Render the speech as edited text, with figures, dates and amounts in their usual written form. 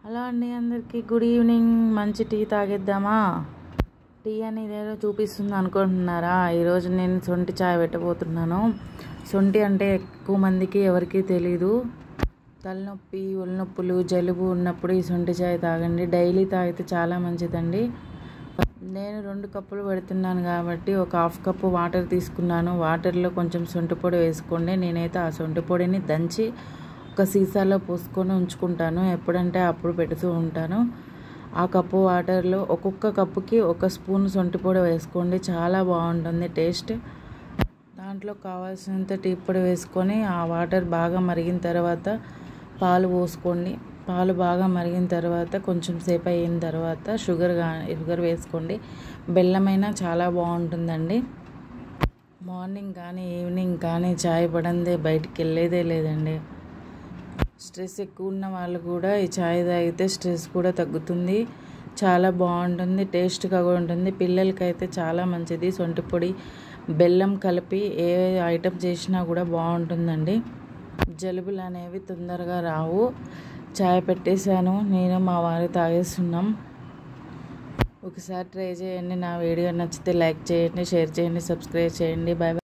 Hello అండి, అందరికీ good evening. మంచి టీ తాగేద్దామా? టీ అనేది ఏదో చూపిస్తుంది అనుకుంటున్నారా? ఈరోజు నేను సొంటి చాయ్ పెట్టబోతున్నాను. సొంటి అంటే ఎక్కువ మందికి ఎవరికీ తెలీదు. తలనొప్పి, ఒళ్ళనొప్పులు, జలుబు ఉన్నప్పుడు ఈ సొంటి చాయ్ తాగండి. డైలీ తాగితే చాలా మంచిదండి. నేను 2 కప్పులు పెడుతున్నాను కాబట్టి ఒక హాఫ్ కప్పు వాటర్ తీసుకున్నాను. వాటర్లో కొంచెం సొంటి పొడి వేసుకోండి. నేనైతే ఆ సొంటి పొడిని దంచి ఒక సీసాలో పోసుకొని ఉంచుకుంటాను. ఎప్పుడంటే అప్పుడు పెడుతూ ఉంటాను. ఆ కప్పు వాటర్లో ఒక్కొక్క కప్పుకి 1 స్పూన్ సొంటి పొడి వేసుకోండి. చాలా బాగుంటుంది టేస్ట్. దాంట్లో కావాల్సినంత టీ పొడి వేసుకొని ఆ వాటర్ బాగా మరిగిన తర్వాత పాలు పోసుకోండి. పాలు బాగా మరిగిన తర్వాత కొంచెం సేపు అయిన తర్వాత షుగర్ వేసుకోండి. బెల్లమైనా చాలా బాగుంటుందండి. మార్నింగ్ కానీ ఈవినింగ్ కానీ చాయ్ పడందే బయటికి వెళ్ళేదే లేదండి. స్ట్రెస్ ఎక్కువ ఉన్న వాళ్ళు కూడా ఈ చాయ్ తాగితే స్ట్రెస్ కూడా తగ్గుతుంది. చాలా బాగుంటుంది, టేస్ట్గా కూడా ఉంటుంది. పిల్లలకైతే చాలా మంచిది. సొంటి పొడి, బెల్లం కలిపి ఏ ఐటెం చేసినా కూడా బాగుంటుందండి. జలుబులు అనేవి తొందరగా రావు. చాయ్ పెట్టేశాను, నేను మా వారు తాగేస్తున్నాం. ఒకసారి ట్రై చేయండి. నా వీడియో నచ్చితే లైక్ చేయండి, షేర్ చేయండి, సబ్స్క్రైబ్ చేయండి. Bye bye.